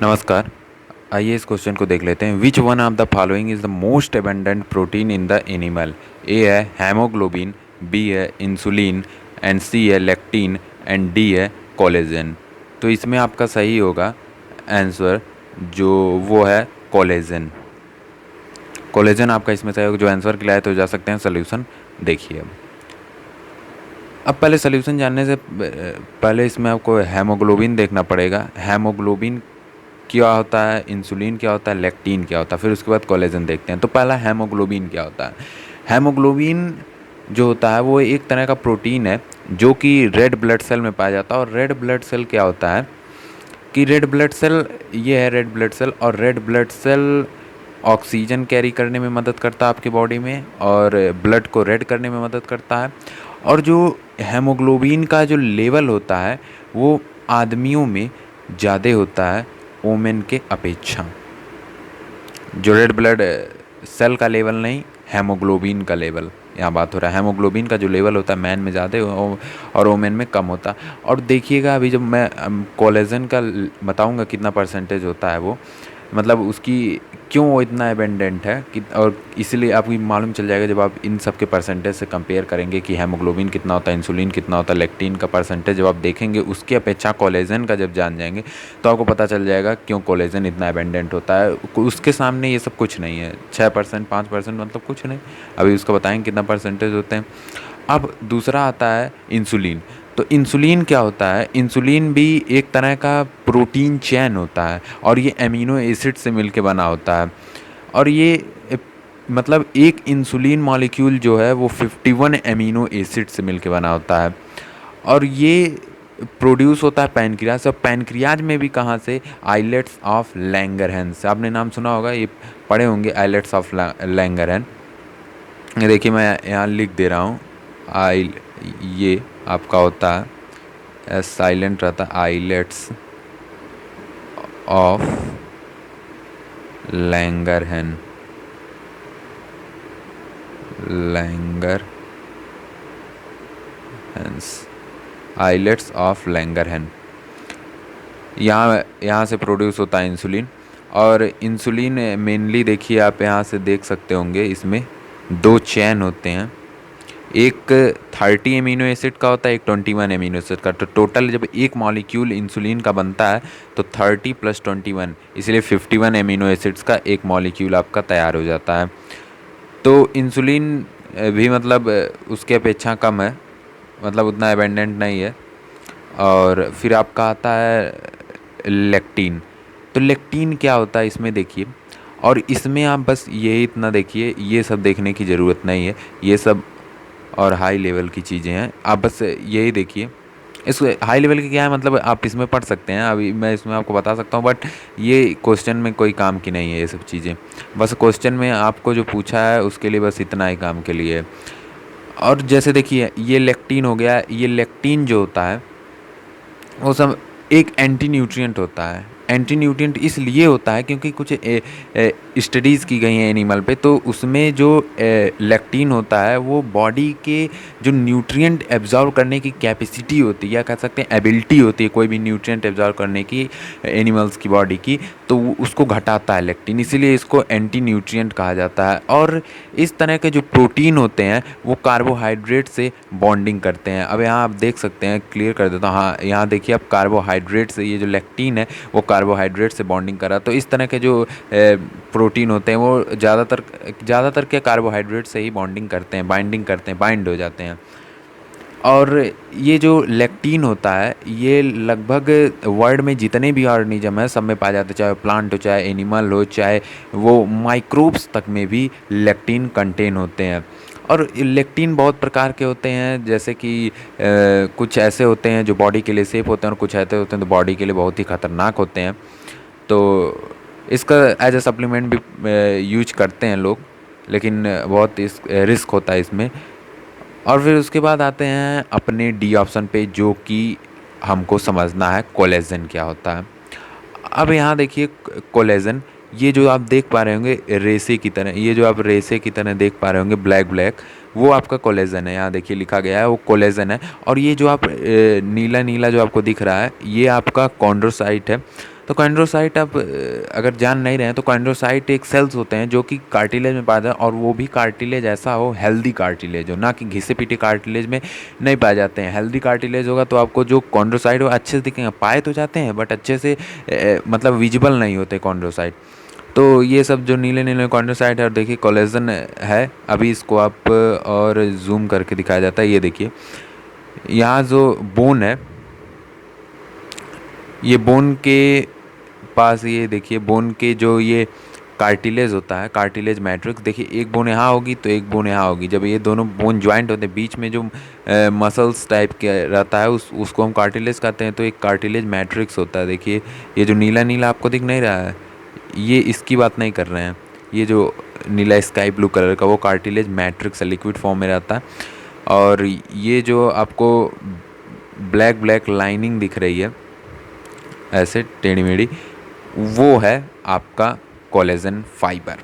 नमस्कार। आइए इस क्वेश्चन को देख लेते हैं। Which one of the following is the most abundant protein in the animal? A है हेमोग्लोबिन, बी है इंसुलिन, एंड सी है लेक्टिन, एंड डी है कोलेजन। तो इसमें आपका सही होगा आंसर जो वो है कोलेजन। कोलेजन आपका इसमें सही होगा। जो आंसर के लिए आए तो जा सकते हैं सोल्यूशन देखिए। अब पहले सोल्यूशन जानने से पहले इसमें आपको हेमोग्लोबिन देखना पड़ेगा। हेमोग्लोबिन क्या होता है, इंसुलिन क्या होता है, लेक्टिन क्या होता है, फिर उसके बाद कोलेजन देखते हैं। तो पहला हेमोग्लोबिन क्या होता है। हेमोग्लोबिन जो होता है वो एक तरह का प्रोटीन है जो कि रेड ब्लड सेल में पाया जाता है। और रेड ब्लड सेल क्या होता है कि रेड ब्लड सेल ये है रेड ब्लड सेल, और red blood cell oxygen carry करने में मदद करता है आपकी बॉडी में, और ब्लड को रेड करने में मदद करता है। और जो हेमोग्लोबिन का जो लेवल होता है वो आदमियों में ज़्यादा होता है वोमेन के अपेक्षा। जो रेड ब्लड सेल का लेवल नहीं, हेमोग्लोबिन का लेवल यहाँ बात हो रहा है। हेमोग्लोबिन का जो लेवल होता है मैन में ज़्यादा और वोमेन में कम होता है। और देखिएगा अभी जब मैं कोलेजन का बताऊँगा कितना परसेंटेज होता है वो, मतलब उसकी क्यों वो इतना एबेंडेंट है कि, और इसलिए आपको मालूम चल जाएगा जब आप इन सब के परसेंटेज से कंपेयर करेंगे कि हेमोग्लोबिन कितना होता है, इंसुलिन कितना होता है, लेक्टिन का परसेंटेज जब आप देखेंगे उसकी अपेक्षा कोलेजन का जब जान जाएंगे तो आपको पता चल जाएगा क्यों कोलेजन इतना एबेंडेंट होता है। उसके सामने ये सब कुछ नहीं है। 6% 5% मतलब कुछ नहीं। अभी उसका बताएंगे कितना परसेंटेज होते हैं। अब दूसरा आता है इंसुलिन। तो इंसुलिन क्या होता है, इंसुलिन भी एक तरह का प्रोटीन चेन होता है और ये अमीनो एसिड से मिलके बना होता है। और ये मतलब एक इंसुलिन मॉलिक्यूल जो है वो 51 अमीनो एसिड से मिलके बना होता है। और ये प्रोड्यूस होता है पैनक्रियाज। और पैनक्रियाज में भी कहाँ से, आइलेट्स ऑफ लैंगरहैंस। आपने नाम सुना होगा, ये पढ़े होंगे आइलेट्स ऑफ लैंगरहैंस। देखिए मैं यहाँ लिख दे रहा हूँ। आई ये आपका होता है साइलेंट रहता है, islets of Langerhans. Islets of Langerhans, यहाँ से प्रोड्यूस होता है इंसुलिन। और इंसुलिन मेनली देखिए आप यहाँ से देख सकते होंगे, इसमें दो चैन होते हैं। एक 30 अमीनो एसिड का होता है, एक 21 अमीनो एसिड का। तो टोटल जब एक मॉलिक्यूल इंसुलिन का बनता है तो 30 + 21, इसलिए 51 अमीनो एसिड्स का एक मॉलिक्यूल आपका तैयार हो जाता है। तो इंसुलिन भी मतलब उसके अपेक्षा कम है, मतलब उतना एबेंडेंट नहीं है। और फिर आपका आता है लेक्टिन। तो लेक्टिन क्या होता है इसमें देखिए, और इसमें आप बस यही इतना देखिए, ये सब देखने की ज़रूरत नहीं है, ये सब और हाई लेवल की चीज़ें हैं। आप बस यही देखिए। इस हाई लेवल की क्या है मतलब आप इसमें पढ़ सकते हैं, अभी मैं इसमें आपको बता सकता हूँ, बट ये क्वेश्चन में कोई काम की नहीं है ये सब चीज़ें। बस क्वेश्चन में आपको जो पूछा है उसके लिए बस इतना ही काम के लिए है। और जैसे देखिए ये लेक्टिन हो गया, ये लेक्टिन जो होता है वो सब एक एंटी न्यूट्रिएंट होता है। एंटी न्यूट्रिएंट इसलिए होता है क्योंकि कुछ स्टडीज़ की गई हैं एनिमल पे, तो उसमें जो लेक्टिन होता है वो बॉडी के जो न्यूट्रिएंट एब्जॉर्व करने की कैपेसिटी होती है, या कह सकते हैं एबिलिटी होती है कोई भी न्यूट्रिएंट एब्जॉर्व करने की एनिमल्स की बॉडी की, तो उसको घटाता है लेक्टिन, इसीलिए इसको एंटी न्यूट्रिएंट कहा जाता है। और इस तरह के जो प्रोटीन होते हैं वो कार्बोहाइड्रेट से बॉन्डिंग करते हैं। अब यहाँ आप देख सकते हैं, क्लियर कर देता हूँ। हाँ यहाँ देखिए आप, कार्बोहाइड्रेट से, ये जो लेक्टिन है वो कार्बोहाइड्रेट से बॉन्डिंग कर रहा है। तो इस तरह के जो प्रोटीन होते हैं वो ज़्यादातर के कार्बोहाइड्रेट से ही बॉन्डिंग करते हैं, बाइंडिंग करते हैं, बाइंड हो जाते हैं। और ये जो लेक्टिन होता है ये लगभग वर्ल्ड में जितने भी ऑर्गेनिज्म है सब में पाया जाता है, चाहे प्लांट हो, चाहे एनिमल हो, चाहे वो माइक्रोब्स तक में भी लेक्टिन कंटेन होते हैं। और लेक्टिन बहुत प्रकार के होते हैं, जैसे कि कुछ ऐसे होते हैं जो बॉडी के लिए सेफ होते हैं, और कुछ ऐसे होते हैं जो बॉडी के लिए बहुत ही ख़तरनाक होते हैं। तो इसका एज ए सप्लीमेंट भी यूज करते हैं लोग, लेकिन बहुत इस रिस्क होता है इसमें। और फिर उसके बाद आते हैं अपने डी ऑप्शन पे, जो कि हमको समझना है कोलेजन क्या होता है। अब यहाँ देखिए कोलेजन, ये जो आप देख पा रहे होंगे रेसे की तरह, ये जो आप रेसे की तरह देख पा रहे होंगे ब्लैक ब्लैक, वो आपका कोलेजन है। यहाँ देखिए लिखा गया है वो कोलेजन है। और ये जो आप नीला नीला जो आपको दिख रहा है ये आपका कॉन्ड्रोसाइट है। तो कॉन्ड्रोसाइट आप अगर जान नहीं रहे हैं तो कॉन्ड्रोसाइट एक सेल्स होते हैं जो कि कार्टिलेज में पाए जाते हैं, और वो भी कार्टिलेज ऐसा हो, हेल्दी कार्टिलेज हो, ना कि घिसे पीटे कार्टिलेज में नहीं पाए जाते हैं। हेल्दी कार्टिलेज होगा तो आपको जो कॉन्ड्रोसाइट हो अच्छे से दिखेंगे, पाए तो जाते हैं बट अच्छे से मतलब विजिबल नहीं होते कॉन्ड्रोसाइट। तो ये सब जो नीले नीले कॉन्ड्रोसाइट है, और देखिए कोलेजन है। अभी इसको आप और जूम करके दिखाया जाता है। ये देखिए यहाँ जो बोन है, ये बोन के पास, ये देखिए बोन के जो ये कार्टिलेज होता है, कार्टिलेज मैट्रिक्स, देखिए एक बोन यहाँ होगी तो एक बोन यहाँ होगी। जब ये दोनों बोन ज्वाइंट होते हैं, बीच में जो मसल्स टाइप के रहता है उसको हम कार्टिलेज कहते हैं। तो एक कार्टिलेज मैट्रिक्स होता है। देखिए ये जो नीला नीला आपको दिख नहीं रहा है, ये इसकी बात नहीं कर रहे हैं। ये जो नीला स्काई ब्लू कलर का वो कार्टिलेज मैट्रिक्स है, लिक्विड फॉर्म में रहता है। और ये जो आपको ब्लैक ब्लैक लाइनिंग दिख रही है ऐसे टेढ़ी मेढ़ी, वो है आपका कोलेजन फाइबर।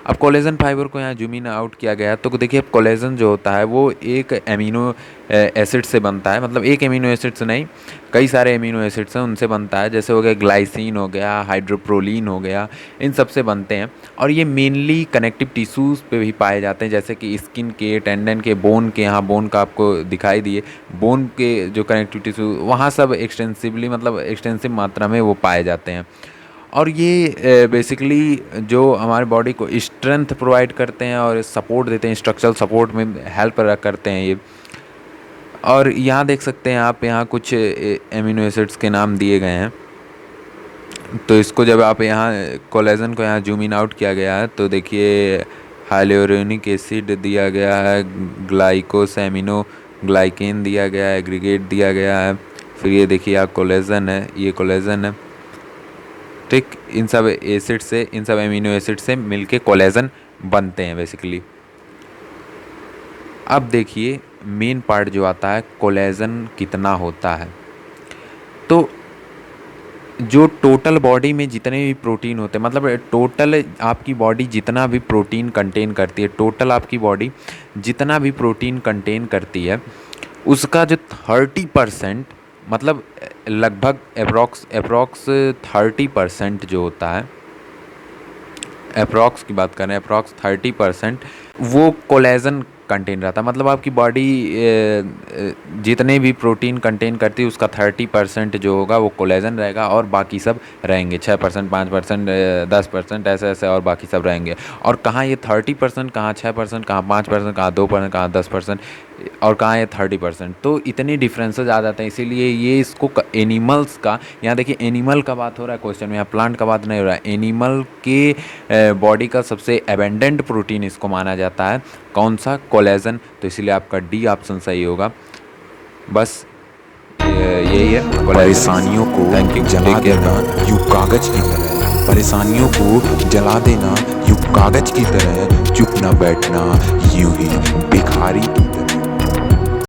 अब कोलेजन फाइबर को यहाँ जूम इन आउट किया गया तो देखिए अब कोलेजन जो होता है वो एक एमिनो एसिड से बनता है। मतलब एक एमिनो एसिड से नहीं, कई सारे एमिनो एसिड्स हैं उनसे बनता है। जैसे हो गया ग्लाइसिन, हो गया हाइड्रोप्रोलीन, हो गया, इन सब से बनते हैं। और ये मेनली कनेक्टिव टिश्यूज़ पे भी पाए जाते हैं, जैसे कि स्किन के, टेंडन के, बोन के। यहाँ बोन का आपको दिखाई दिए, बोन के जो कनेक्टिव टिश्यू वहाँ सब एक्सटेंसिवली, मतलब एक्सटेंसिव मात्रा में वो पाए जाते हैं। और ये बेसिकली जो हमारे बॉडी को स्ट्रेंथ प्रोवाइड करते हैं और सपोर्ट देते हैं, स्ट्रक्चरल सपोर्ट में हेल्प करते हैं ये। और यहाँ देख सकते हैं आप, यहाँ कुछ एमिनो एसिड्स के नाम दिए गए हैं। तो इसको जब आप यहाँ कोलेजन को यहाँ जूम इन आउट किया गया है तो देखिए हाइलोरोनिक एसिड दिया गया है, ग्लाइकोसैमिनो ग्लाइकेन दिया गया है, एग्रीगेट दिया गया है। फिर ये देखिए आप कोलेजन है, ये कोलेजन है, ठीक। इन सब एसिड से, इन सब एमिनो एसिड से मिलके कोलेजन बनते हैं बेसिकली। अब देखिए मेन पार्ट जो आता है, कोलेजन कितना होता है। तो जो टोटल बॉडी में जितने भी प्रोटीन होते हैं, मतलब टोटल आपकी बॉडी जितना भी प्रोटीन कंटेन करती है, टोटल आपकी बॉडी जितना भी प्रोटीन कंटेन करती है, उसका जो 30%, मतलब लगभग अप्रॉक्स 30% जो होता है, अप्रॉक्स की बात करें, अप्रॉक्स 30% वो कोलेजन कंटेन रहता है। मतलब आपकी बॉडी जितने भी प्रोटीन कंटेन करती है उसका 30% जो होगा वो कोलेजन रहेगा, और बाकी सब रहेंगे 6%, 5%, 10%, ऐसे ऐसे और बाकी सब रहेंगे। और कहाँ ये 30%, कहाँ 6%, कहाँ 5%, कहाँ 2%, कहाँ 10%, और कहाँ ये 30%। तो इतने डिफरेंसेस आ जाते हैं। इसीलिए ये इसको एनिमल्स का, यहाँ देखिए एनिमल का बात हो रहा है क्वेश्चन में, यहाँ प्लांट का बात नहीं हो रहा है। एनिमल के बॉडी का सबसे एबेंडेंट प्रोटीन इसको माना जाता है, कौन सा, कोलेजन। तो इसीलिए आपका डी ऑप्शन सही होगा। बस यही है। परेशानियों को जला देना यूं कागज की तरह, परेशानियों को जला देना यूं कागज की तरह, चुप न बैठना यूं ही भिखारी की तरह।